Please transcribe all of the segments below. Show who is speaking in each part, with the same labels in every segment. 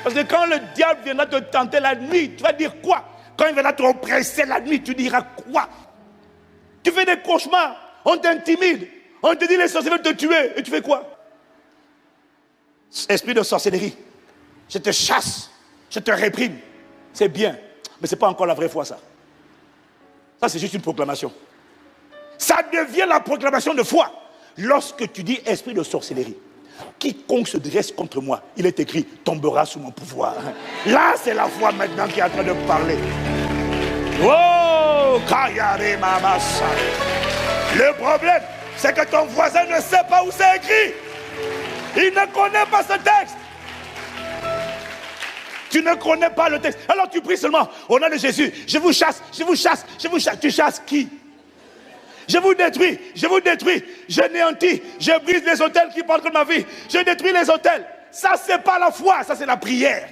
Speaker 1: Parce que quand le diable viendra te tenter la nuit, tu vas dire quoi? Quand il viendra te oppresser la nuit, tu diras quoi? Tu fais des cauchemars, on t'intimide, on te dit les sorciers veulent te tuer, et tu fais quoi? Esprit de sorcellerie, je te chasse, je te réprime. C'est bien, mais ce n'est pas encore la vraie foi, ça. Ça, c'est juste une proclamation. Ça devient la proclamation de foi lorsque tu dis esprit de sorcellerie. Quiconque se dresse contre moi, il est écrit, tombera sous mon pouvoir. Là, c'est la foi maintenant qui est en train de parler. Oh, Kayare Mamasa. Le problème, c'est que ton voisin ne sait pas où c'est écrit. Il ne connaît pas ce texte. Tu ne connais pas le texte. Alors tu pries seulement au nom de Jésus. Je vous chasse, je vous chasse, je vous chasse. Tu chasses qui? Je vous détruis, je néantis, je brise les autels qui portent contre ma vie. Je détruis les autels. Ça, c'est pas la foi, ça, c'est la prière.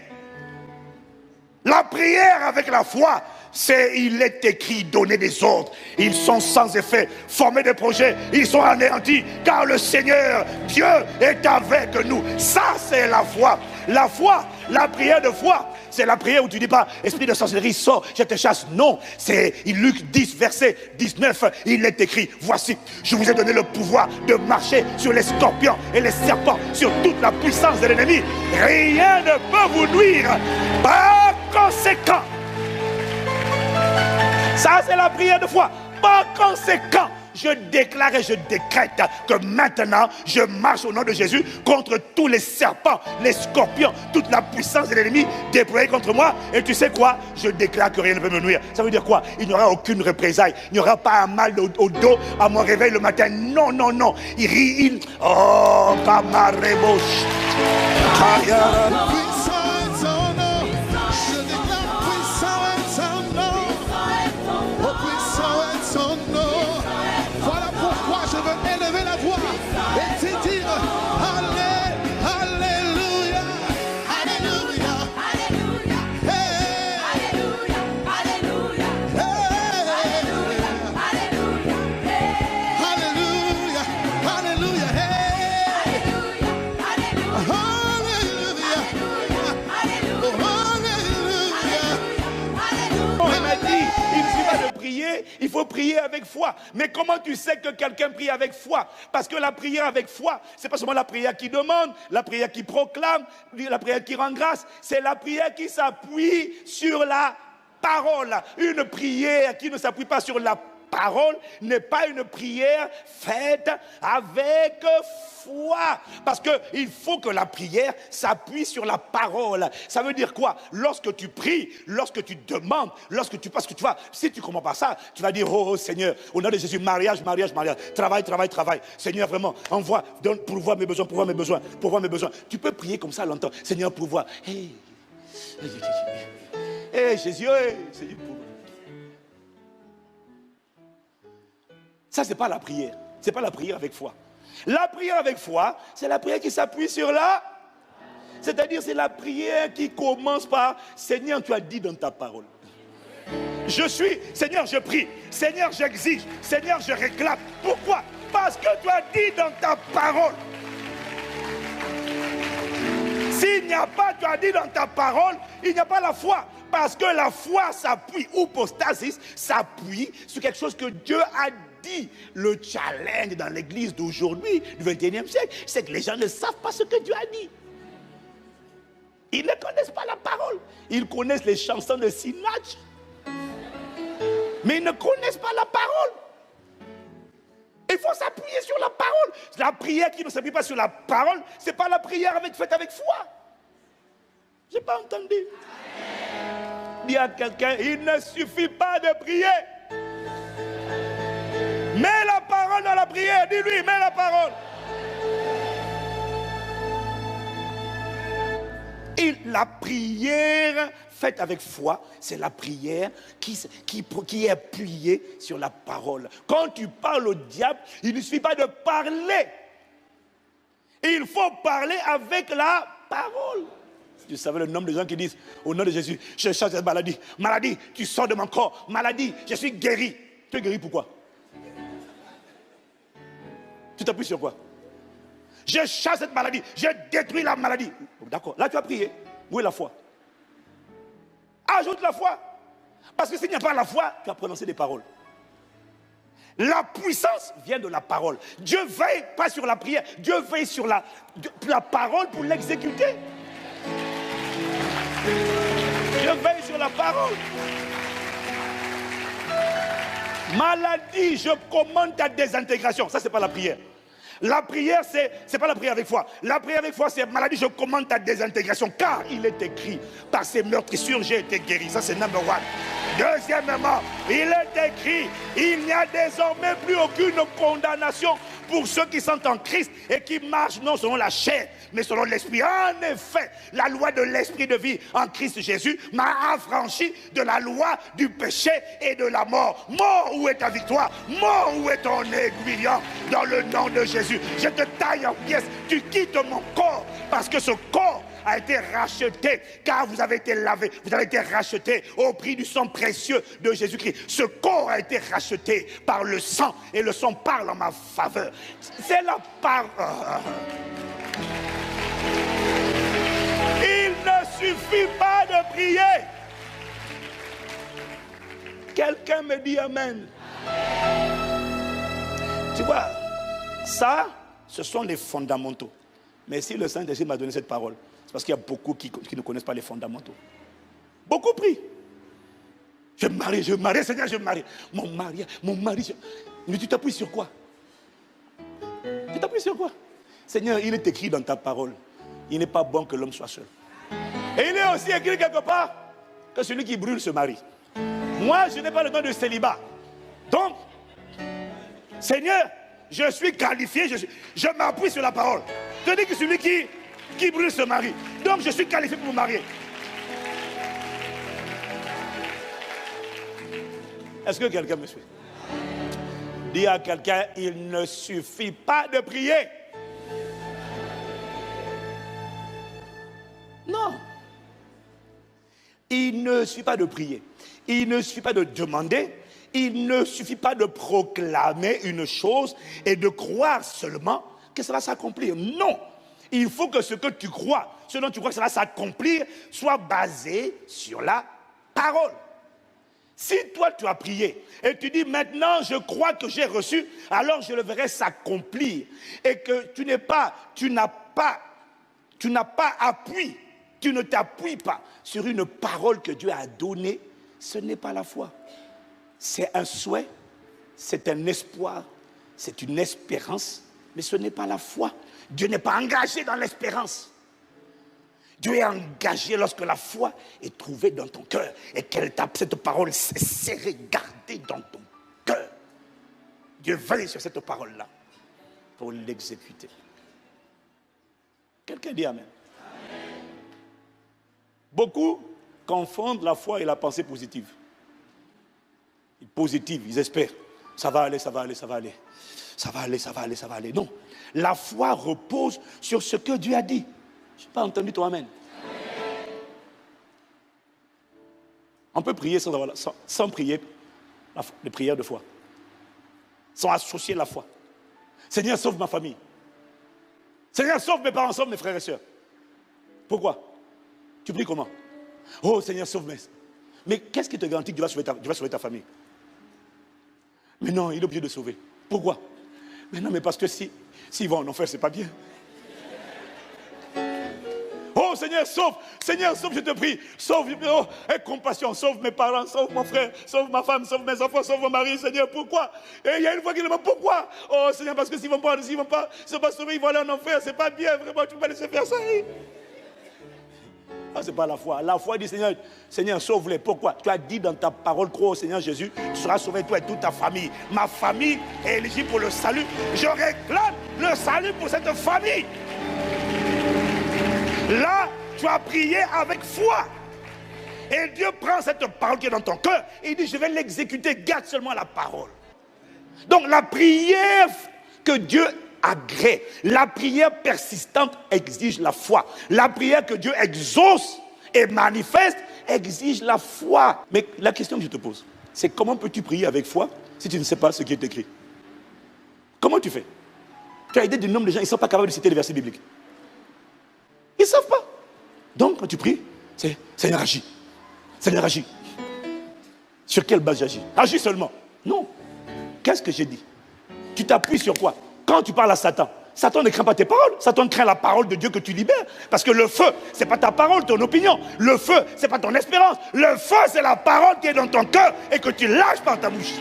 Speaker 1: La prière avec la foi, c'est il est écrit, donner des ordres. Ils sont sans effet, former des projets, ils sont anéantis, car le Seigneur, Dieu, est avec nous. Ça, c'est la foi. La foi, la prière de foi, c'est la prière où tu dis pas, esprit de sorcellerie, sors, je te chasse. Non, c'est Luc 10, verset 19, il est écrit, voici, je vous ai donné le pouvoir de marcher sur les scorpions et les serpents, sur toute la puissance de l'ennemi. Rien ne peut vous nuire. Par conséquent, ça c'est la prière de foi. Par conséquent, je déclare et je décrète que maintenant, je marche au nom de Jésus contre tous les serpents, les scorpions, toute la puissance de l'ennemi déployée contre moi. Et tu sais quoi? Je déclare que rien ne peut me nuire. Ça veut dire quoi? Il n'y aura aucune représailles. Il n'y aura pas un mal au dos à mon réveil le matin. Non, non, non. Oh, Kamarebosh. Il faut prier avec foi. Mais comment tu sais que quelqu'un prie avec foi? Parce que la prière avec foi, c'est pas seulement la prière qui demande, la prière qui proclame, la prière qui rend grâce. C'est la prière qui s'appuie sur la parole. Une prière qui ne s'appuie pas sur la parole n'est pas une prière faite avec foi. Parce qu'il faut que la prière s'appuie sur la parole. Ça veut dire quoi? Lorsque tu pries, lorsque tu demandes, parce que tu vois, si tu ne comprends pas ça, tu vas dire, oh Seigneur, au nom de Jésus, mariage, travail. Seigneur, vraiment, envoie, donne, pourvois mes besoins. Tu peux prier comme ça longtemps. Seigneur, pourvois. Hey, Jésus, Seigneur, pourvois. Ça, ce n'est pas la prière. Ce n'est pas la prière avec foi. La prière avec foi, c'est la prière qui s'appuie sur la... C'est-à-dire, c'est la prière qui commence par « Seigneur, tu as dit dans ta parole. Seigneur, je prie. Seigneur, j'exige. Seigneur, je réclame. » Pourquoi? Parce que tu as dit dans ta parole. S'il n'y a pas, tu as dit dans ta parole, il n'y a pas la foi. Parce que la foi s'appuie, hypostasis, s'appuie sur quelque chose que Dieu a dit. Le challenge dans l'église d'aujourd'hui, du 21e siècle, c'est que les gens ne savent pas ce que Dieu a dit. Ils ne connaissent pas la parole. Ils connaissent les chansons de Sinach. Mais ils ne connaissent pas la parole. Il faut s'appuyer sur la parole. La prière qui ne s'appuie pas sur la parole, ce n'est pas la prière faite avec foi. Je n'ai pas entendu. Dis à quelqu'un, il ne suffit pas de prier. Mets la parole dans la prière. Dis-lui, mets la parole. Et la prière faite avec foi, c'est la prière qui est appuyée sur la parole. Quand tu parles au diable, il ne suffit pas de parler. Il faut parler avec la parole. Tu savais le nombre de gens qui disent au nom de Jésus, je chasse cette maladie. Maladie, tu sors de mon corps. Maladie, je suis guéri. Tu es guéri pourquoi? Tu t'appuies sur quoi? Je chasse cette maladie. Je détruis la maladie. D'accord, là tu as prié. Où est la foi? Ajoute la foi. Parce que s'il n'y a pas la foi, tu as prononcé des paroles. La puissance vient de la parole. Dieu veille pas sur la prière, Dieu veille sur la parole pour l'exécuter. Dieu veille sur la parole. Maladie, je commande ta désintégration. Ça, c'est pas la prière. La prière, c'est pas la prière avec foi. La prière avec foi, c'est maladie, je commande ta désintégration. Car il est écrit, par ces meurtrissures, j'ai été guéri. Ça, c'est number one. Deuxièmement, il est écrit, il n'y a désormais plus aucune condamnation pour ceux qui sont en Christ et qui marchent non selon la chair, mais selon l'esprit. En effet, la loi de l'esprit de vie en Christ Jésus m'a affranchi de la loi du péché et de la mort. Mort, où est ta victoire? Mort, où est ton aiguillon? Dans le nom de Jésus, je te taille en pièces. Tu quittes mon corps parce que ce corps a été racheté, car vous avez été lavé, vous avez été racheté au prix du sang précieux de Jésus-Christ. Ce corps a été racheté par le sang, et le sang parle en ma faveur. C'est la parole. Il ne suffit pas de prier. Quelqu'un me dit amen. Tu vois, ça, ce sont les fondamentaux. Mais si le Saint-Esprit m'a donné cette parole, c'est parce qu'il y a beaucoup qui ne connaissent pas les fondamentaux. Beaucoup prient. Je me marie, Seigneur, je me marie. Mon mari. Mais tu t'appuies sur quoi? Tu t'appuies sur quoi? Seigneur, il est écrit dans ta parole, il n'est pas bon que l'homme soit seul. Et il est aussi écrit quelque part que celui qui brûle se marie. Moi, je n'ai pas le don de célibat. Donc, Seigneur, je suis qualifié, je m'appuie sur la parole. Je dis que celui qui brûle se marie. Donc je suis qualifié pour me marier. Est-ce que quelqu'un me suit? Dis à quelqu'un, il ne suffit pas de prier. Non. Il ne suffit pas de prier. Il ne suffit pas de demander. Il ne suffit pas de proclamer une chose et de croire seulement que ça va s'accomplir. Non. Il faut que ce que tu crois, ce dont tu crois que ça va s'accomplir, soit basé sur la parole. Si toi tu as prié et tu dis maintenant je crois que j'ai reçu, alors je le verrai s'accomplir. Et que tu n'as pas appui, tu ne t'appuies pas sur une parole que Dieu a donnée, ce n'est pas la foi. C'est un souhait, c'est un espoir, c'est une espérance, mais ce n'est pas la foi. Dieu n'est pas engagé dans l'espérance. Dieu est engagé lorsque la foi est trouvée dans ton cœur et qu'elle tape cette parole serrée, gardée dans ton cœur. Dieu veille sur cette parole-là pour l'exécuter. Quelqu'un dit amen. Amen. Beaucoup confondent la foi et la pensée positive. Positive, ils espèrent. Ça va aller, ça va aller, ça va aller. Ça va aller, ça va aller, ça va aller. Non. La foi repose sur ce que Dieu a dit. Je n'ai pas entendu ton amen. On peut prier sans prier les prières de foi. Sans associer la foi. Seigneur, sauve ma famille. Seigneur, sauve mes parents, sauve mes frères et sœurs. Pourquoi? Tu pries comment? Oh Seigneur, sauve mes... Mais qu'est-ce qui te garantit que tu vas sauver ta famille? Mais non, il est obligé de sauver. Pourquoi? Mais non, mais parce que s'ils vont en enfer, c'est pas bien. Oh Seigneur, sauve, je te prie. Sauve, oh, aie compassion, sauve mes parents, sauve mon frère, sauve ma femme, sauve mes enfants, sauve mon mari, Seigneur, pourquoi? Et il y a une fois qu'il demande pourquoi? Oh Seigneur, parce que s'ils ne vont pas sauver, ils vont aller en enfer, c'est pas bien, vraiment, tu ne peux pas laisser faire ça. Ah, c'est pas la foi. La foi dit Seigneur, sauve-les. Pourquoi? Tu as dit dans ta parole, crois au Seigneur Jésus, tu seras sauvé toi et toute ta famille. Ma famille est éligible pour le salut. Je réclame le salut pour cette famille. Là, tu as prié avec foi. Et Dieu prend cette parole qui est dans ton cœur et il dit, je vais l'exécuter, garde seulement la parole. Donc la prière que Dieu agrée, la prière persistante exige la foi. La prière que Dieu exauce et manifeste exige la foi. Mais la question que je te pose, c'est comment peux-tu prier avec foi si tu ne sais pas ce qui est écrit? Comment tu fais? Tu as idée du nombre de gens, ils ne sont pas capables de citer les versets bibliques. Ils ne savent pas. Donc, quand tu pries, c'est Seigneur agis. Seigneur agis. Sur quelle base j'agis? Agis seulement. Non. Qu'est-ce que j'ai dit? Tu t'appuies sur quoi? Quand tu parles à Satan, Satan ne craint pas tes paroles. Satan craint la parole de Dieu que tu libères. Parce que le feu, c'est pas ta parole, ton opinion. Le feu, c'est pas ton espérance. Le feu, c'est la parole qui est dans ton cœur et que tu lâches par ta bouche.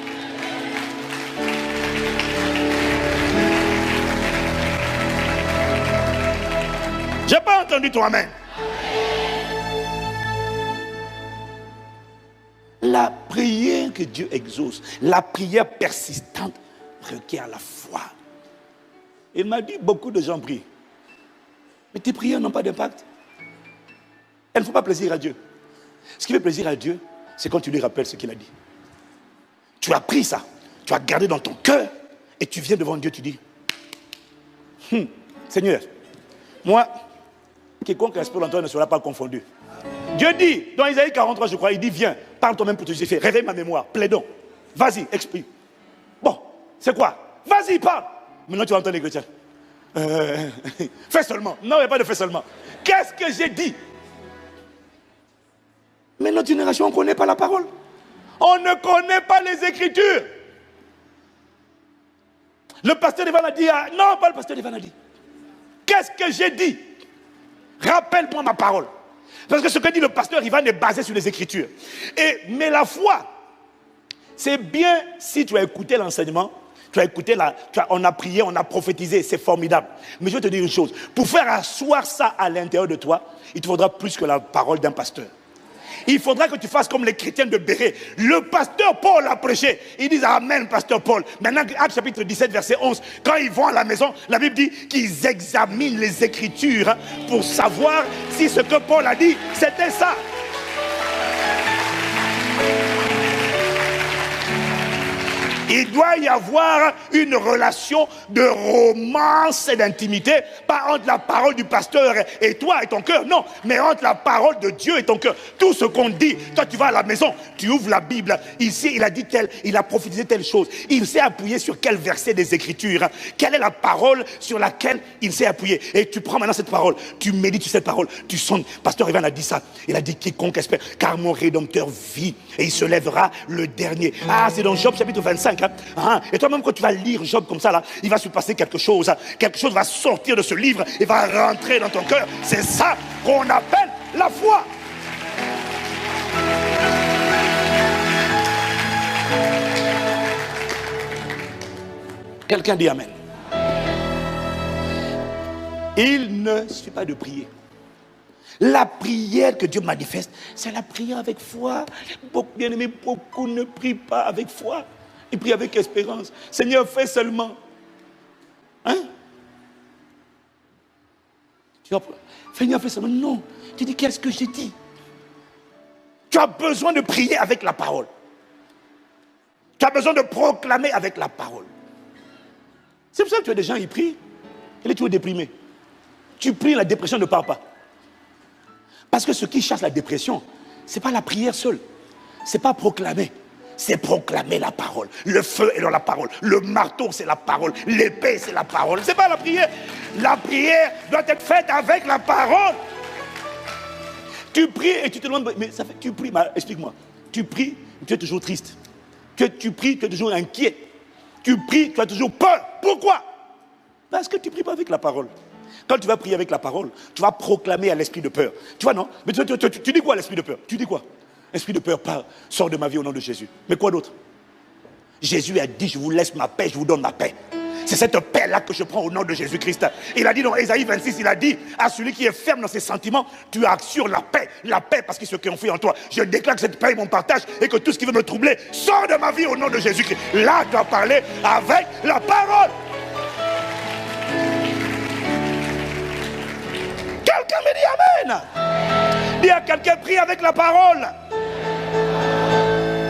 Speaker 1: J'ai pas entendu ton amen. La prière que Dieu exauce, la prière persistante requiert la foi. Il m'a dit, beaucoup de gens prient. Mais tes prières n'ont pas d'impact. Elles ne font pas plaisir à Dieu. Ce qui fait plaisir à Dieu, c'est quand tu lui rappelles ce qu'il a dit. Tu as pris ça, tu as gardé dans ton cœur, et tu viens devant Dieu, tu dis, Seigneur, moi, quiconque respecte l'entendre ne sera pas confondu. Dieu dit, dans Isaïe 43, je crois, il dit, viens, parle toi-même pour te justifier, réveille ma mémoire, plaidons, vas-y, exprime. Bon, c'est quoi? Vas-y, parle. Maintenant, tu vas entendre les chrétiens. Fais seulement. Non, il n'y a pas de fais seulement. Qu'est-ce que j'ai dit? Mais notre génération, on ne connaît pas la parole. On ne connaît pas les Écritures. Le pasteur Ivan a dit, non, pas le pasteur Ivan a dit. Qu'est-ce que j'ai dit? Rappelle-moi ma parole. Parce que ce que dit le pasteur Ivan est basé sur les Écritures. Mais la foi, c'est bien si tu as écouté l'enseignement, tu as écouté, on a prié, on a prophétisé, c'est formidable. Mais je vais te dire une chose, pour faire asseoir ça à l'intérieur de toi, il te faudra plus que la parole d'un pasteur. Il faudra que tu fasses comme les chrétiens de Béret. Le pasteur Paul a prêché. Ils disent Amen, pasteur Paul. Maintenant, Actes chapitre 17, verset 11. Quand ils vont à la maison, la Bible dit qu'ils examinent les Écritures pour savoir si ce que Paul a dit, c'était ça. Il doit y avoir une relation de romance et d'intimité, pas entre la parole du pasteur et toi et ton cœur, non, mais entre la parole de Dieu et ton cœur. Tout ce qu'on dit, toi tu vas à la maison, tu ouvres la Bible, ici il a dit tel, il a prophétisé telle chose, il s'est appuyé sur quel verset des Écritures, quelle est la parole sur laquelle il s'est appuyé, et tu prends maintenant cette parole, tu médites sur cette parole, tu sonnes. Pasteur Ivan a dit ça, il a dit quiconque espère, car mon Rédempteur vit, et il se lèvera le dernier. Ah, c'est dans Job chapitre 25. Et toi-même, quand tu vas lire Job comme ça, là, il va se passer quelque chose. Quelque chose va sortir de ce livre et va rentrer dans ton cœur. C'est ça qu'on appelle la foi. Quelqu'un dit Amen. Il ne suffit pas de prier. La prière que Dieu manifeste, c'est la prière avec foi. Bien aimé, beaucoup ne prient pas avec foi. Ils prient avec espérance. Seigneur, fais seulement. Seigneur, fais seulement. Non. Tu dis, qu'est-ce que j'ai dit? Tu as besoin de prier avec la parole. Tu as besoin de proclamer avec la parole. C'est pour ça que tu as des gens, ils prient. Et là, tu es déprimé. Tu pries, la dépression ne part pas. Parce que ce qui chasse la dépression, ce n'est pas la prière seule. Ce n'est pas proclamer. C'est proclamer la parole. Le feu est dans la parole. Le marteau, c'est la parole. L'épée, c'est la parole. Ce n'est pas la prière. La prière doit être faite avec la parole. Tu pries et tu te demandes, mais ça fait, tu pries, explique-moi. Tu pries, tu es toujours triste. Tu pries, tu es toujours inquiet. Tu pries, tu as toujours peur. Pourquoi? Parce que tu ne pries pas avec la parole. Quand tu vas prier avec la parole, tu vas proclamer à l'esprit de peur. Tu vois, non? Mais tu dis quoi à l'esprit de peur? Tu dis quoi? Esprit de peur, sors de ma vie au nom de Jésus. Mais quoi d'autre? Jésus a dit, je vous laisse ma paix, je vous donne ma paix. C'est cette paix-là que je prends au nom de Jésus-Christ. Il a dit dans Ésaïe 26, il a dit à celui qui est ferme dans ses sentiments, tu assures la paix parce qu'il se confie en toi. Je déclare que cette paix est mon partage et que tout ce qui veut me troubler sort de ma vie au nom de Jésus-Christ. Là, tu as parlé avec la parole. Quelqu'un me dit Amen. Dis à quelqu'un, prie avec la parole.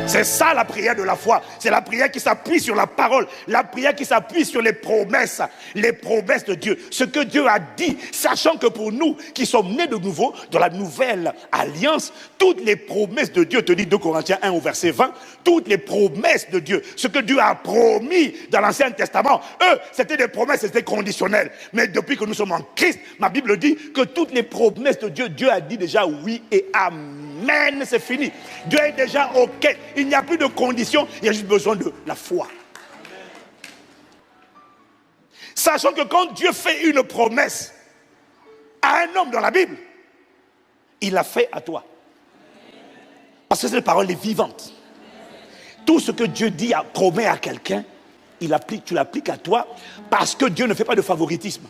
Speaker 1: C'est ça la prière de la foi. C'est la prière qui s'appuie sur la parole. La prière qui s'appuie sur les promesses de Dieu. Ce que Dieu a dit, sachant que pour nous qui sommes nés de nouveau, dans la nouvelle alliance, toutes les promesses de Dieu, te dit 2 Corinthiens 1 au verset 20, toutes les promesses de Dieu, ce que Dieu a promis dans l'Ancien Testament, eux, c'était des promesses, c'était conditionnel. Mais depuis que nous sommes en Christ, ma Bible dit que toutes les promesses de Dieu, Dieu a dit déjà oui et amen, c'est fini. Dieu est déjà OK. Il n'y a plus de conditions, il y a juste besoin de la foi. Sachant que quand Dieu fait une promesse à un homme dans la Bible, il l'a fait à toi. Parce que cette parole est vivante. Tout ce que Dieu dit, promet à quelqu'un, tu l'appliques à toi, parce que Dieu ne fait pas de favoritisme.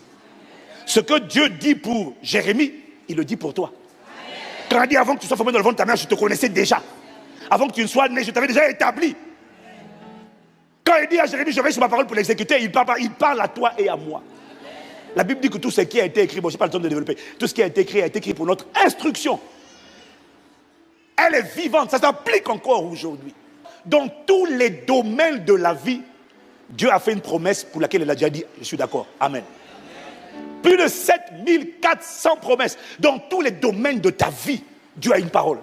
Speaker 1: Ce que Dieu dit pour Jérémie, il le dit pour toi. Quand il dit avant que tu sois formé dans le ventre de ta mère, je te connaissais déjà. Avant que tu ne sois né, je t'avais déjà établi. Quand il dit à Jérémie, je vais sur ma parole pour l'exécuter, il parle à toi et à moi. La Bible dit que tout ce qui a été écrit, bon, je n'ai pas le temps de développer, tout ce qui a été écrit pour notre instruction. Elle est vivante, ça s'applique encore aujourd'hui. Dans tous les domaines de la vie, Dieu a fait une promesse pour laquelle il a déjà dit, je suis d'accord, amen. Plus de 7400 promesses. Dans tous les domaines de ta vie, Dieu a une parole.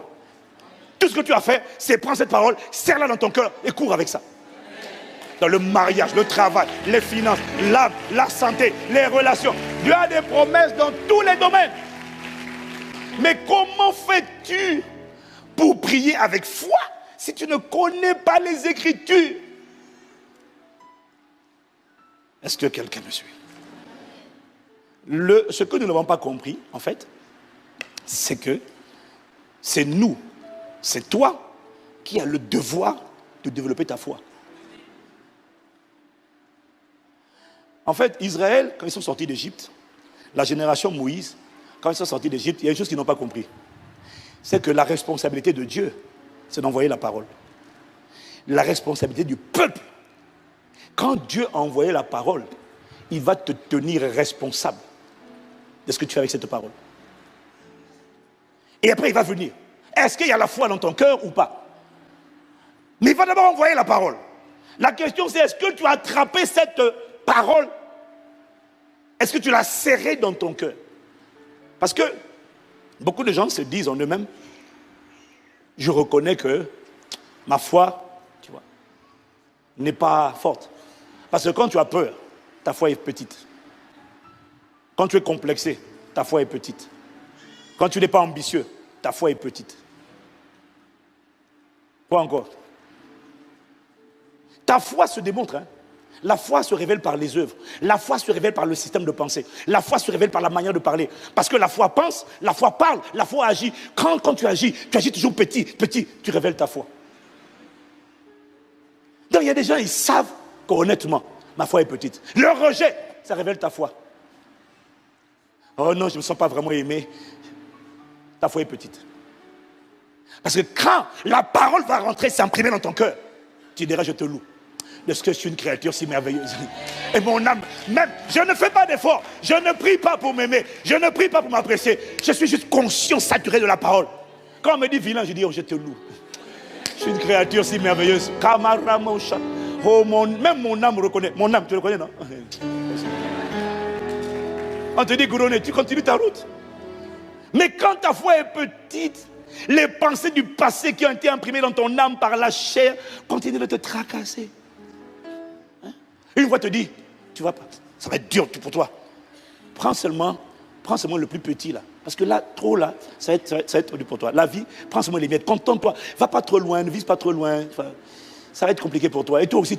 Speaker 1: Tout ce que tu as fait, c'est prendre cette parole, serre-la dans ton cœur et cours avec ça. Dans le mariage, le travail, les finances, l'âme, la santé, les relations. Dieu a des promesses dans tous les domaines. Mais comment fais-tu pour prier avec foi si tu ne connais pas les Écritures? Est-ce que quelqu'un me suit? Ce que nous n'avons pas compris, en fait, c'est que c'est nous, c'est toi qui as le devoir de développer ta foi. En fait, Israël, quand ils sont sortis d'Égypte, la génération Moïse, quand ils sont sortis d'Égypte, il y a une chose qu'ils n'ont pas compris. C'est que la responsabilité de Dieu, c'est d'envoyer la parole. La responsabilité du peuple, quand Dieu a envoyé la parole, il va te tenir responsable de ce que tu fais avec cette parole. Et après, il va venir. Est-ce qu'il y a la foi dans ton cœur ou pas? Mais il va d'abord envoyer la parole. La question, c'est est-ce que tu as attrapé cette parole? Est-ce que tu l'as serrée dans ton cœur? Parce que beaucoup de gens se disent en eux-mêmes, je reconnais que ma foi, tu vois, n'est pas forte. Parce que quand tu as peur, ta foi est petite. Quand tu es complexé, ta foi est petite. Quand tu n'es pas ambitieux, ta foi est petite. Quoi encore? Ta foi se démontre. La foi se révèle par les œuvres. La foi se révèle par le système de pensée. La foi se révèle par la manière de parler. Parce que la foi pense, la foi parle, la foi agit. Quand tu agis toujours petit, tu révèles ta foi. Donc il y a des gens, ils savent qu'honnêtement, ma foi est petite. Le rejet, ça révèle ta foi. Oh non, je ne me sens pas vraiment aimé. Ta foi est petite. Parce que quand la parole va rentrer, s'imprimer dans ton cœur, tu diras, je te loue. Parce que je suis une créature si merveilleuse. Et mon âme, même, je ne fais pas d'effort. Je ne prie pas pour m'aimer. Je ne prie pas pour m'apprécier. Je suis juste conscient, saturé de la parole. Quand on me dit vilain, je dis, oh, je te loue. Je suis une créature si merveilleuse. Oh, même mon âme reconnaît. Mon âme, tu le connais, non? On te dit, Gouroné, tu continues ta route. Mais quand ta foi est petite, les pensées du passé qui ont été imprimées dans ton âme par la chair continuent de te tracasser. Une voix te dit, tu vas pas, ça va être dur pour toi. Prends seulement le plus petit là. Parce que là, trop là, ça va être dur pour toi. La vie, prends seulement les miettes, contente-toi. Va pas trop loin, ne vise pas trop loin. Enfin, ça va être compliqué pour toi. Et toi aussi,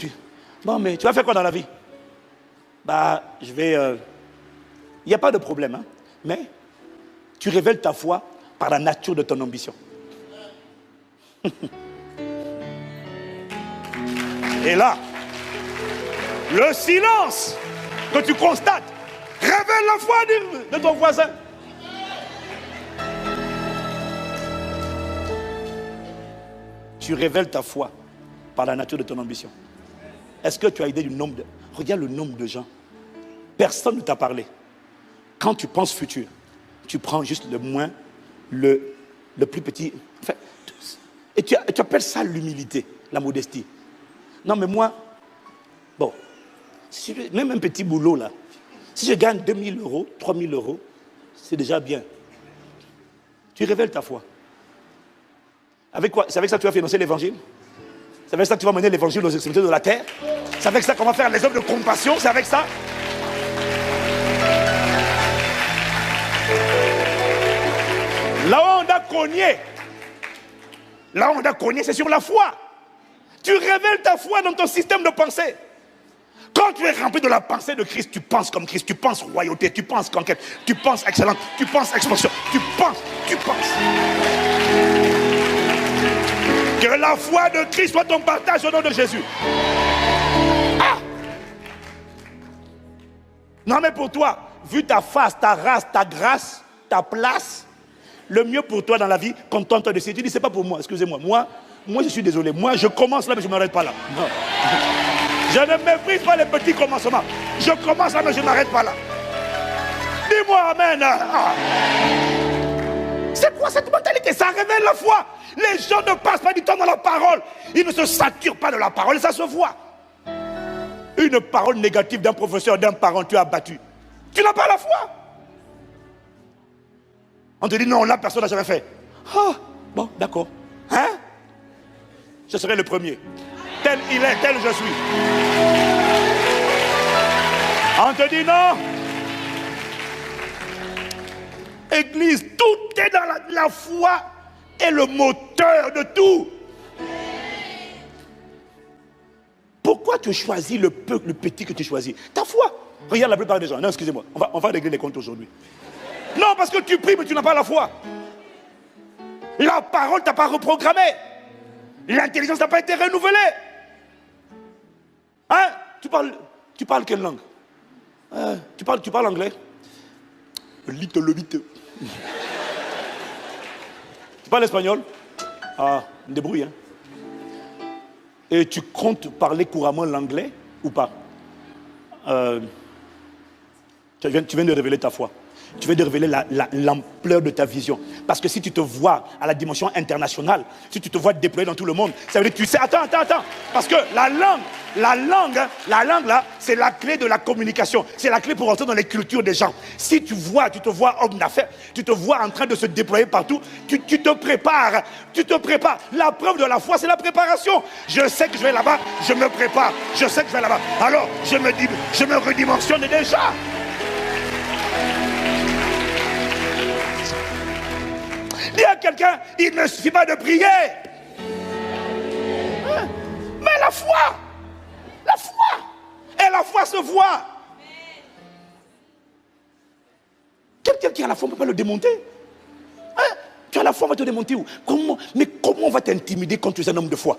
Speaker 1: bon, mais tu vas faire quoi dans la vie? Je vais... Il n'y a pas de problème, mais tu révèles ta foi par la nature de ton ambition. Et là, le silence que tu constates révèle la foi de ton voisin. Tu révèles ta foi par la nature de ton ambition. Est-ce que tu as idée du nombre de... Regarde le nombre de gens. Personne ne t'a parlé. Quand tu penses futur, tu prends juste le moins, le plus petit. Enfin, Et tu appelles ça l'humilité, la modestie. Non, mais moi, bon, même un petit boulot là, si je gagne 2000 euros, 3000 euros, c'est déjà bien. Tu révèles ta foi. Avec quoi? C'est avec ça que tu vas financer l'évangile? C'est avec ça que tu vas mener l'évangile aux extrémités de la terre? C'est avec ça qu'on va faire les œuvres de compassion? C'est avec ça? Là où on a cogné, c'est sur la foi. Tu révèles ta foi dans ton système de pensée. Quand tu es rempli de la pensée de Christ, tu penses comme Christ, tu penses royauté, tu penses conquête, tu penses excellence, tu penses expansion, tu penses. Que la foi de Christ soit ton partage au nom de Jésus. Ah! Non mais pour toi, vu ta face, ta race, ta grâce, ta place, le mieux pour toi dans la vie, contente de ça. Tu dis, c'est pas pour moi, excusez-moi. Moi, je suis désolé. Moi, je commence là, mais je ne m'arrête pas là. Non. Je ne méprise pas les petits commencements. Je commence là, mais je ne m'arrête pas là. Dis-moi amen. Ah. C'est quoi cette mentalité? Ça révèle la foi. Les gens ne passent pas du temps dans la parole. Ils ne se saturent pas de la parole, ça se voit. Une parole négative d'un professeur, d'un parent, tu as battu. Tu n'as pas la foi. On te dit non, là personne n'a jamais fait. Ah, bon, d'accord. Hein? Je serai le premier. Tel il est, tel je suis. On te dit non. Église, tout est dans la foi est le moteur de tout. Pourquoi tu choisis le petit que tu choisis? Ta foi. Regarde la plupart des gens. Non, excusez-moi, on va régler les comptes aujourd'hui. Non, parce que tu pries, mais tu n'as pas la foi. La parole t'a pas reprogrammé. L'intelligence n'a pas été renouvelée. Hein? Tu parles quelle langue? Tu parles anglais? Little bit. Tu parles espagnol? Ah, débrouille, hein. Et tu comptes parler couramment l'anglais ou pas? Tu viens de révéler ta foi. Tu viens de révéler l'ampleur de ta vision. Parce que si tu te vois à la dimension internationale, si tu te vois déployé dans tout le monde, ça veut dire que tu sais, attends. Parce que la langue là, c'est la clé de la communication. C'est la clé pour entrer dans les cultures des gens. Si tu te vois homme d'affaires, tu te vois en train de se déployer partout, tu te prépares. La preuve de la foi, c'est la préparation. Je sais que je vais là-bas, je me prépare. Je sais que je vais là-bas. Alors, je me redimensionne déjà. Dis à quelqu'un, il ne suffit pas de prier. Mais la foi. Et la foi se voit. Quelqu'un qui a la foi, on ne peut pas le démonter. Hein? Tu as la foi, on va te démonter où? Comment on va t'intimider quand tu es un homme de foi?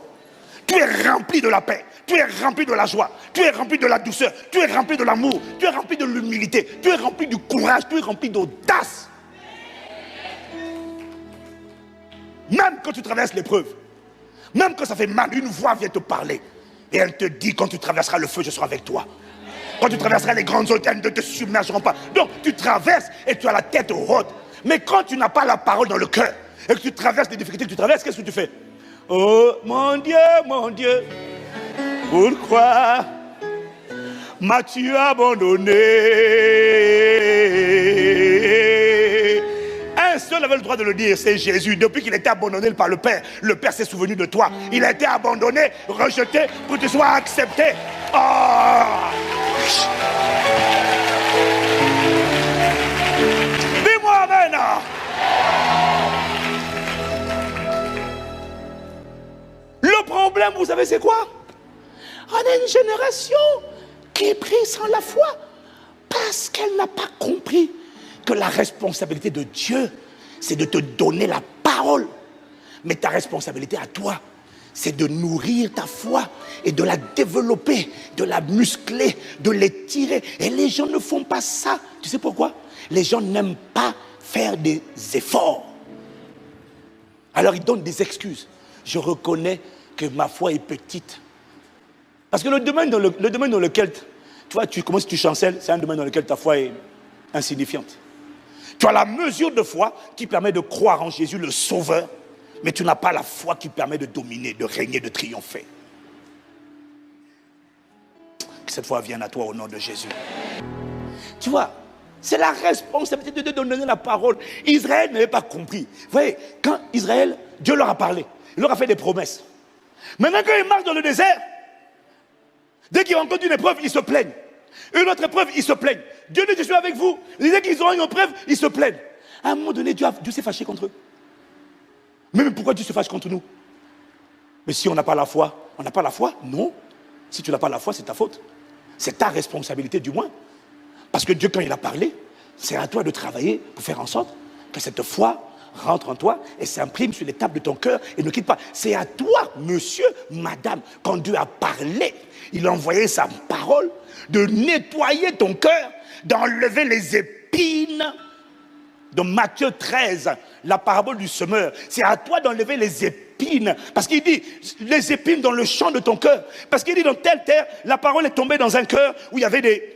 Speaker 1: Tu es rempli de la paix, tu es rempli de la joie, tu es rempli de la douceur, tu es rempli de l'amour, tu es rempli de l'humilité, tu es rempli du courage, tu es rempli d'audace. Même quand tu traverses l'épreuve, même quand ça fait mal, une voix vient te parler. Et elle te dit, quand tu traverseras le feu, je serai avec toi. Quand tu traverseras les grandes eaux, elles ne te submergeront pas. Donc tu traverses et tu as la tête haute. Mais quand tu n'as pas la parole dans le cœur, et que tu traverses les difficultés que tu traverses, qu'est-ce que tu fais? Oh mon Dieu, pourquoi m'as-tu abandonné? Un seul avait le droit de le dire, c'est Jésus. Depuis qu'il était abandonné par le Père s'est souvenu de toi. Il a été abandonné, rejeté, pour que tu sois accepté. Oh! Dis-moi amen. Le problème, vous savez, c'est quoi? On a une génération qui prie sans la foi parce qu'elle n'a pas compris que la responsabilité de Dieu, c'est de te donner la parole. Mais ta responsabilité à toi, c'est de nourrir ta foi et de la développer, de la muscler, de l'étirer. Et les gens ne font pas ça. Tu sais pourquoi? Les gens n'aiment pas faire des efforts. Alors ils donnent des excuses. Je reconnais que ma foi est petite. Parce que le domaine dans lequel tu commences, tu chancelles, c'est un domaine dans lequel ta foi est insignifiante. Tu as la mesure de foi qui permet de croire en Jésus le Sauveur, Mais tu n'as pas la foi qui permet de dominer, de régner, de triompher. Que cette foi vienne à toi au nom de Jésus. Tu vois, c'est la responsabilité de donner la parole. Israël n'avait pas compris. Vous voyez, quand Israël, Dieu leur a parlé, il leur a fait des promesses. Maintenant, quand ils marchent dans le désert, dès qu'ils rencontrent une épreuve, ils se plaignent. Une autre épreuve, ils se plaignent. Dieu dit, je suis avec vous. Dès qu'ils auront une épreuve, ils se plaignent. À un moment donné, Dieu s'est fâché contre eux. Mais pourquoi Dieu se fâche contre nous? Mais si on n'a pas la foi, on n'a pas la foi? Non. Si tu n'as pas la foi, c'est ta faute. C'est ta responsabilité du moins. Parce que Dieu, quand il a parlé, c'est à toi de travailler pour faire en sorte que cette foi rentre en toi et s'imprime sur les tables de ton cœur et ne quitte pas. C'est à toi, monsieur, madame, quand Dieu a parlé, il a envoyé sa parole, de nettoyer ton cœur, d'enlever les épines. Dans Matthieu 13, la parabole du semeur, c'est à toi d'enlever les épines. Parce qu'il dit, les épines dans le champ de ton cœur. Parce qu'il dit, dans telle terre, la parole est tombée dans un cœur où il y avait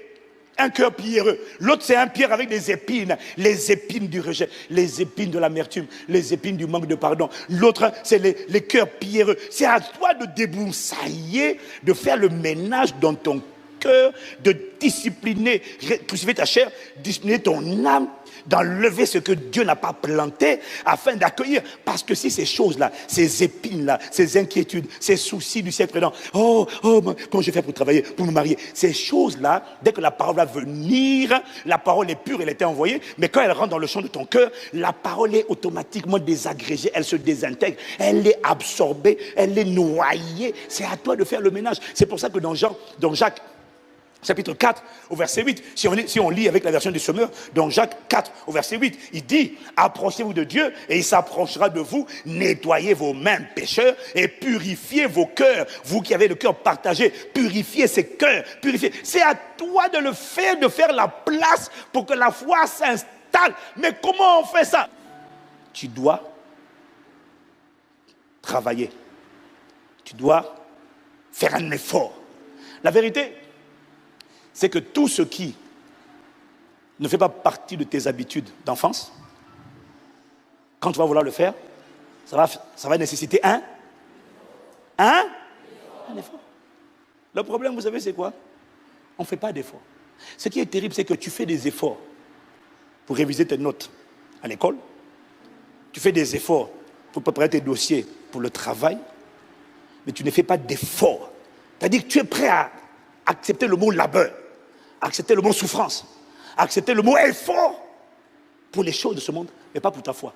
Speaker 1: un cœur pierreux. L'autre, c'est un pierre avec des épines. Les épines du rejet, les épines de l'amertume, les épines du manque de pardon. L'autre, c'est les cœurs pierreux. C'est à toi de débroussailler, de faire le ménage dans ton cœur, de discipliner, crucifier ta chair, discipliner ton âme, d'enlever ce que Dieu n'a pas planté afin d'accueillir. Parce que si ces choses-là, ces épines-là, ces inquiétudes, ces soucis du siècle présent, comment je fais pour travailler, pour me marier, ces choses-là, dès que la parole va venir, la parole est pure, elle était envoyée, mais quand elle rentre dans le champ de ton cœur, la parole est automatiquement désagrégée, elle se désintègre, elle est absorbée, elle est noyée. C'est à toi de faire le ménage. C'est pour ça que dans Jacques, chapitre 4, au verset 8, si on lit avec la version du semeur, dans Jacques 4, au verset 8, il dit, approchez-vous de Dieu et il s'approchera de vous, nettoyez vos mains pécheurs et purifiez vos cœurs. Vous qui avez le cœur partagé, purifiez ces cœurs, purifiez. C'est à toi de le faire, de faire la place pour que la foi s'installe. Mais comment on fait ça? Tu dois travailler. Tu dois faire un effort. La vérité, c'est que tout ce qui ne fait pas partie de tes habitudes d'enfance, quand tu vas vouloir le faire, ça va nécessiter un effort. Le problème, vous savez, c'est quoi? On ne fait pas d'efforts. Ce qui est terrible, c'est que tu fais des efforts pour réviser tes notes à l'école, tu fais des efforts pour préparer tes dossiers pour le travail, mais tu ne fais pas d'efforts. C'est-à-dire que tu es prêt à accepter le mot labeur, accepter le mot souffrance, accepter le mot effort pour les choses de ce monde, mais pas pour ta foi.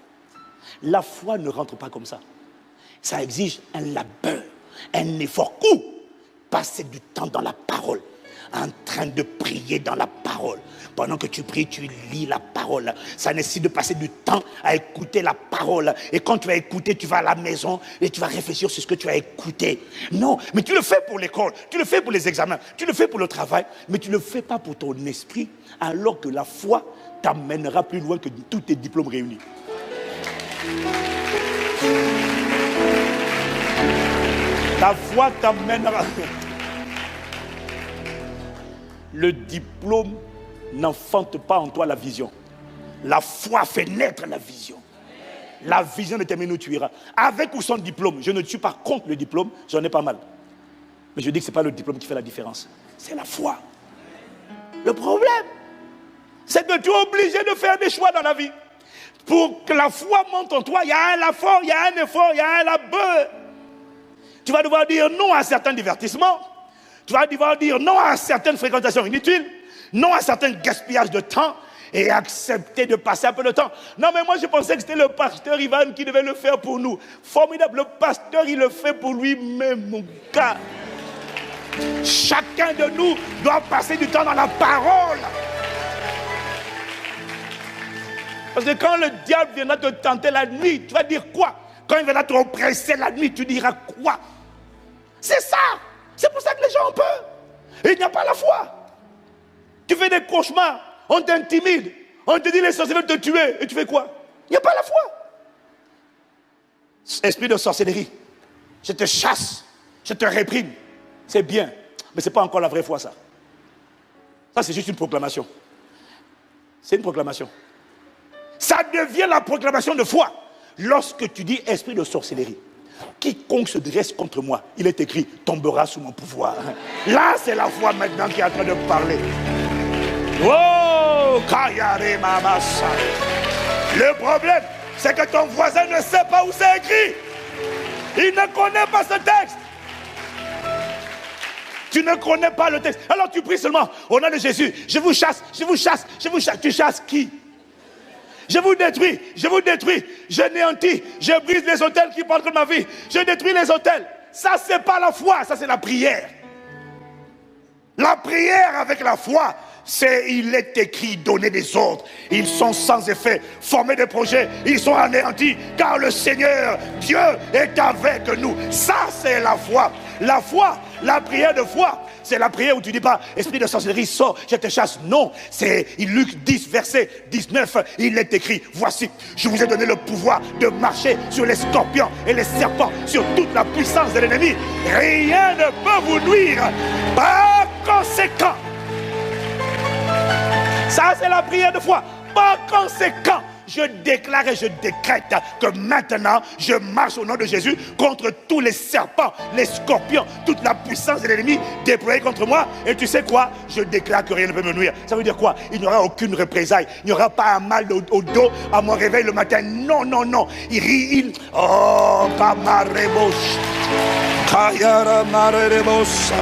Speaker 1: La foi ne rentre pas comme ça. Ça exige un labeur, un effort. Ou passer du temps dans la parole, en train de prier dans la parole. Pendant que tu pries, tu lis la parole. Ça nécessite de passer du temps à écouter la parole. Et quand tu vas écouter, tu vas à la maison et tu vas réfléchir sur ce que tu as écouté. Non, mais tu le fais pour l'école, tu le fais pour les examens, tu le fais pour le travail, mais tu ne le fais pas pour ton esprit, alors que la foi t'amènera plus loin que tous tes diplômes réunis. La foi t'amènera. Le diplôme n'enfante pas en toi la vision. La foi fait naître la vision. La vision détermine où tu iras. Avec ou sans diplôme, je ne suis pas contre le diplôme, j'en ai pas mal. Mais je dis que ce n'est pas le diplôme qui fait la différence. C'est la foi. Le problème, c'est que tu es obligé de faire des choix dans la vie. Pour que la foi monte en toi, il y a un effort, il y a un effort, il y a un labeur. Tu vas devoir dire non à certains divertissements. Tu vas devoir dire non à certaines fréquentations inutiles, non à certains gaspillages de temps et accepter de passer un peu de temps. Non, mais moi je pensais que c'était le pasteur Ivan qui devait le faire pour nous. Formidable, le pasteur il le fait pour lui-même, mon gars. Chacun de nous doit passer du temps dans la parole. Parce que quand le diable viendra te tenter la nuit, tu vas dire quoi? Quand il viendra te oppresser la nuit, tu diras quoi? C'est ça. C'est pour ça que les gens ont peur. Et il n'y a pas la foi. Tu fais des cauchemars, on t'intimide, on te dit les sorciers veulent te tuer, et tu fais quoi? Il n'y a pas la foi. Esprit de sorcellerie, je te chasse, je te réprime. C'est bien, mais ce n'est pas encore la vraie foi, ça. Ça, c'est juste une proclamation. C'est une proclamation. Ça devient la proclamation de foi Lorsque tu dis esprit de sorcellerie, quiconque se dresse contre moi, il est écrit, tombera sous mon pouvoir. Là, c'est la foi maintenant qui est en train de parler. Oh, Kayare Mamasa. Le problème, c'est que ton voisin ne sait pas où c'est écrit. Il ne connaît pas ce texte. Tu ne connais pas le texte. Alors tu pries seulement au nom de Jésus. Je vous chasse, je vous chasse, je vous chasse. Tu chasses qui? Je vous détruis, je néantis, je brise les autels qui portent ma vie. Je détruis les autels. Ça, c'est pas la foi, ça, c'est la prière. La prière avec la foi, c'est, il est écrit, donner des ordres. Ils sont sans effet, former des projets, ils sont anéantis, car le Seigneur, Dieu, est avec nous. Ça, c'est la foi. La foi, la prière de foi, c'est la prière où tu dis pas, esprit de sorcellerie, sors, je te chasse. Non, c'est Luc 10, verset 19, il est écrit, voici, je vous ai donné le pouvoir de marcher sur les scorpions et les serpents, sur toute la puissance de l'ennemi. Rien ne peut vous nuire. Par conséquent, ça c'est la prière de foi. Par conséquent, je déclare et je décrète que maintenant, je marche au nom de Jésus contre tous les serpents, les scorpions, toute la puissance de l'ennemi déployée contre moi. Et tu sais quoi? Je déclare que rien ne peut me nuire. Ça veut dire quoi? Il n'y aura aucune représailles. Il n'y aura pas un mal au dos à mon réveil le matin. Non, non, non. Oh, Kamarebos. Kayara Marebos.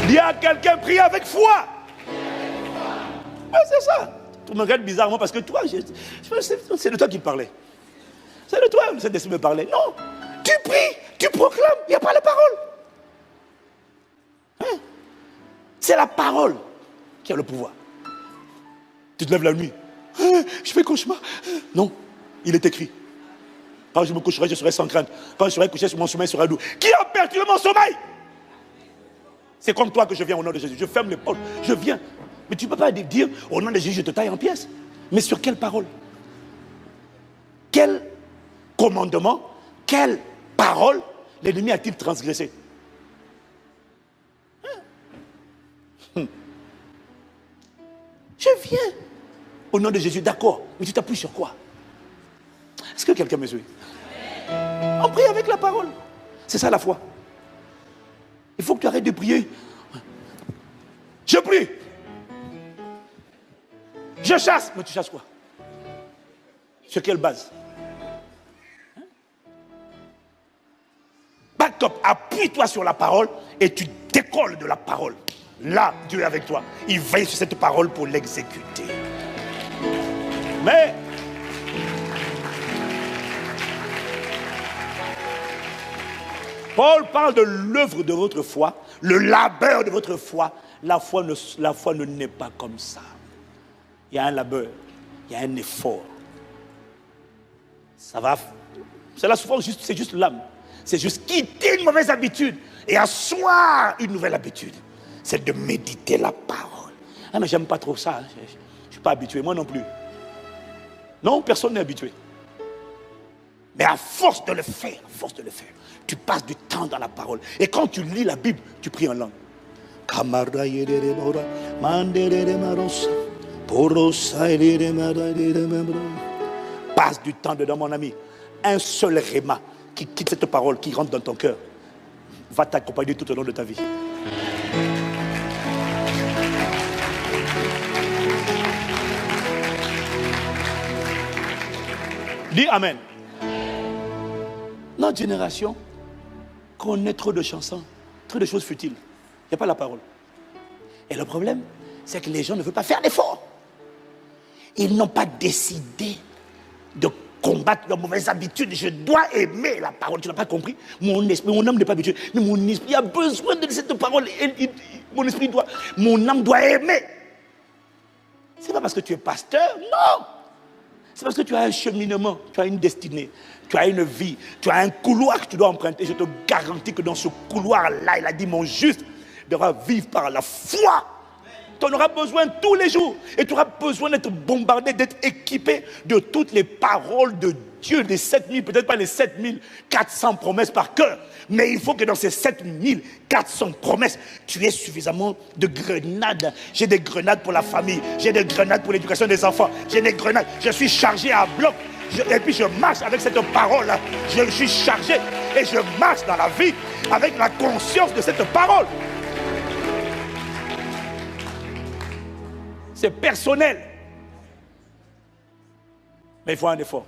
Speaker 1: Dis à quelqu'un, prie avec foi. Ouais, c'est ça. Tu me regardes bizarrement parce que toi, c'est de toi qui parlais. C'est de toi que cet esprit me parlait. Non, tu pries, tu proclames, il n'y a pas la parole. Hein? C'est la parole qui a le pouvoir. Tu te lèves la nuit. Je fais cauchemar. Non, il est écrit. Quand je me coucherai, je serai sans crainte. Quand je serai couché sur mon sommeil, sera doux. Qui a perturbé mon sommeil? C'est comme toi que je viens au nom de Jésus. Je ferme les portes, je viens. Mais tu ne peux pas dire, au nom de Jésus, je te taille en pièces. Mais sur quelle parole? Quel commandement, quelle parole l'ennemi a-t-il transgressé? Je viens au nom de Jésus, d'accord. Mais tu t'appuies sur quoi? Est-ce que quelqu'un me suit? On prie avec la parole. C'est ça la foi. Il faut que tu arrêtes de prier. Je prie. Je chasse. Mais tu chasses quoi? Sur quelle base? Back up, appuie-toi sur la parole et tu décolles de la parole. Là, Dieu est avec toi. Il veille sur cette parole pour l'exécuter. Mais Paul parle de l'œuvre de votre foi, le labeur de votre foi. La foi ne naît pas comme ça. Il y a un labeur, il y a un effort. Ça va. C'est la souffrance, c'est juste l'âme. C'est juste quitter une mauvaise habitude et asseoir une nouvelle habitude. C'est de méditer la parole. Ah mais j'aime pas trop ça. Je ne suis pas habitué, moi non plus. Non, personne n'est habitué. Mais à force de le faire, tu passes du temps dans la parole. Et quand tu lis la Bible, tu pries en langue. Passe du temps dedans, mon ami. Un seul réma qui quitte cette parole, qui rentre dans ton cœur, va t'accompagner tout au long de ta vie. Dis Amen. Notre génération connaît trop de chansons, trop de choses futiles. Il n'y a pas la parole. Et le problème, c'est que les gens ne veulent pas faire d'efforts. Ils n'ont pas décidé de combattre leurs mauvaises habitudes. Je dois aimer la parole. Tu n'as pas compris? Mon âme n'est pas habituée. Mais mon esprit a besoin de cette parole. Mon âme doit aimer. Ce n'est pas parce que tu es pasteur, non. C'est parce que tu as un cheminement, tu as une destinée, tu as une vie, tu as un couloir que tu dois emprunter. Je te garantis que dans ce couloir-là, il a dit, mon juste devra vivre par la foi. tu en auras besoin tous les jours. Et tu auras besoin d'être bombardé, d'être équipé de toutes les paroles de Dieu, des 7000, peut-être pas les 7400 promesses par cœur. Mais il faut que dans ces 7400 promesses, tu aies suffisamment de grenades. J'ai des grenades pour la famille, j'ai des grenades pour l'éducation des enfants, j'ai des grenades. Je suis chargé à bloc. Et puis je marche avec cette parole-là. Je suis chargé et je marche dans la vie avec la conscience de cette parole. C'est personnel. Mais il faut un effort.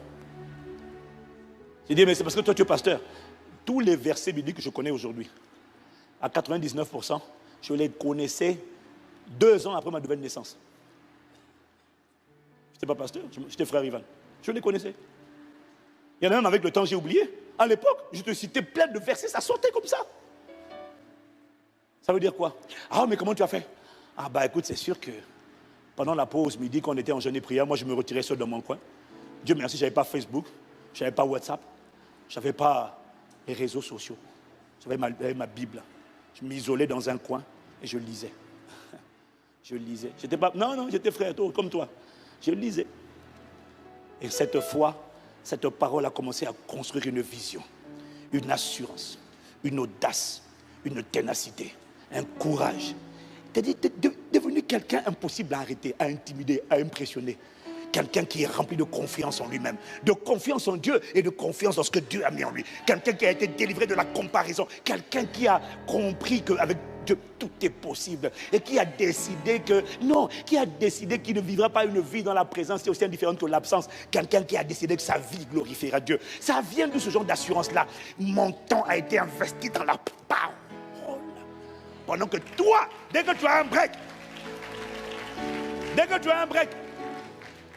Speaker 1: J'ai dit, mais c'est parce que toi tu es pasteur. Tous les versets bibliques que je connais aujourd'hui, à 99%, je les connaissais 2 ans après ma nouvelle naissance. Je n'étais pas pasteur, j'étais frère Ivan. Je les connaissais. Il y en a même avec le temps, j'ai oublié. À l'époque, je te citais plein de versets, ça sortait comme ça. Ça veut dire quoi? Ah, mais comment tu as fait? Ah, bah écoute, c'est sûr que pendant la pause midi, quand on était en jeûne et prière, moi je me retirais seul dans mon coin. Dieu merci, je n'avais pas Facebook, je n'avais pas WhatsApp, je n'avais pas les réseaux sociaux. J'avais ma Bible. Je m'isolais dans un coin et je lisais. Je lisais. J'étais pas, non, j'étais frère, comme toi. Je lisais. Et cette fois, cette parole a commencé à construire une vision, une assurance, une audace, une ténacité, un courage. Tu es devenu quelqu'un impossible à arrêter, à intimider, à impressionner. Quelqu'un qui est rempli de confiance en lui-même, de confiance en Dieu et de confiance dans ce que Dieu a mis en lui. Quelqu'un qui a été délivré de la comparaison. Quelqu'un qui a compris qu'avec Dieu, tout est possible. Et qui a décidé que, non, qui a décidé qu'il ne vivra pas une vie dans la présence qui est aussi indifférente que l'absence. Quelqu'un qui a décidé que sa vie glorifiera Dieu. Ça vient de ce genre d'assurance-là. Mon temps a été investi dans la parole. Pendant que toi, dès que tu as un break,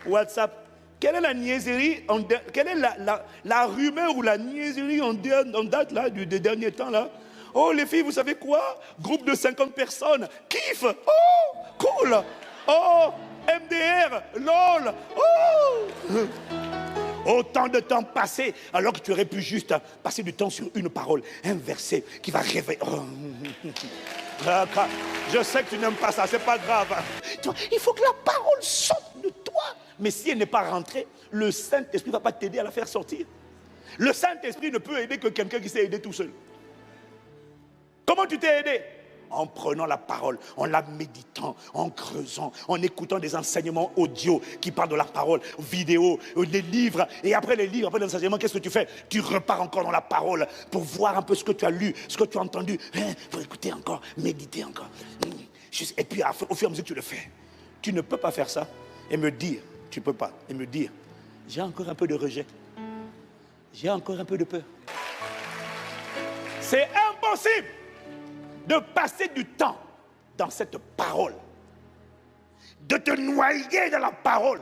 Speaker 1: WhatsApp, quelle est la niaiserie, quelle est la rumeur ou la niaiserie en date là, des derniers temps là? Oh les filles, vous savez quoi? Groupe de 50 personnes, kiff, oh, cool, oh, MDR, lol, oh. Autant de temps passé, alors que tu aurais pu juste passer du temps sur une parole, un verset qui va réveiller. Oh. Je sais que tu n'aimes pas ça, c'est pas grave. Il faut que la parole sorte de toi. Mais si elle n'est pas rentrée, le Saint-Esprit ne va pas t'aider à la faire sortir. Le Saint-Esprit ne peut aider que quelqu'un qui s'est aidé tout seul. Comment tu t'es aidé? En prenant la parole, en la méditant, en creusant, en écoutant des enseignements audio qui parlent de la parole, vidéo, des livres. Et après les livres, après les enseignements, qu'est-ce que tu fais? Tu repars encore dans la parole pour voir un peu ce que tu as lu, ce que tu as entendu. Pour écouter encore, méditer encore. Et puis au fur et à mesure que tu le fais, tu ne peux pas faire ça et me dire, tu ne peux pas, et me dire, j'ai encore un peu de rejet. J'ai encore un peu de peur. C'est impossible de passer du temps dans cette parole, de te noyer dans la parole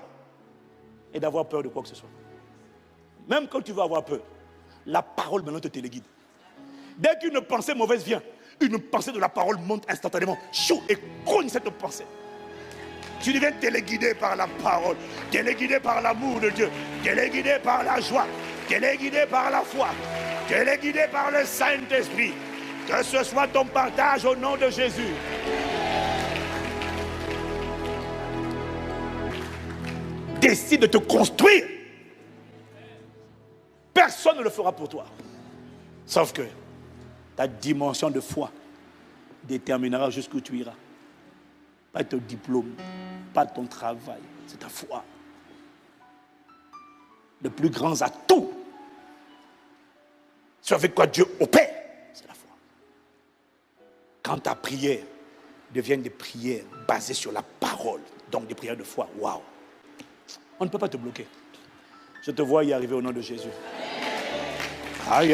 Speaker 1: et d'avoir peur de quoi que ce soit. Même quand tu vas avoir peur, la parole maintenant te téléguide. Dès qu'une pensée mauvaise vient, une pensée de la parole monte instantanément, chou, et cogne cette pensée. Tu deviens téléguidé par la parole, téléguidé par l'amour de Dieu, téléguidé par la joie, téléguidé par la foi, téléguidé par le Saint-Esprit. Que ce soit ton partage au nom de Jésus. Décide de te construire. Personne ne le fera pour toi. Sauf que ta dimension de foi déterminera jusqu'où tu iras. Pas ton diplôme, pas ton travail, c'est ta foi. Le plus grand atout, c'est avec quoi Dieu opère, c'est la foi. Quand ta prière devient des prières basées sur la parole, donc des prières de foi, waouh, on ne peut pas te bloquer. Je te vois y arriver au nom de Jésus. Aïe,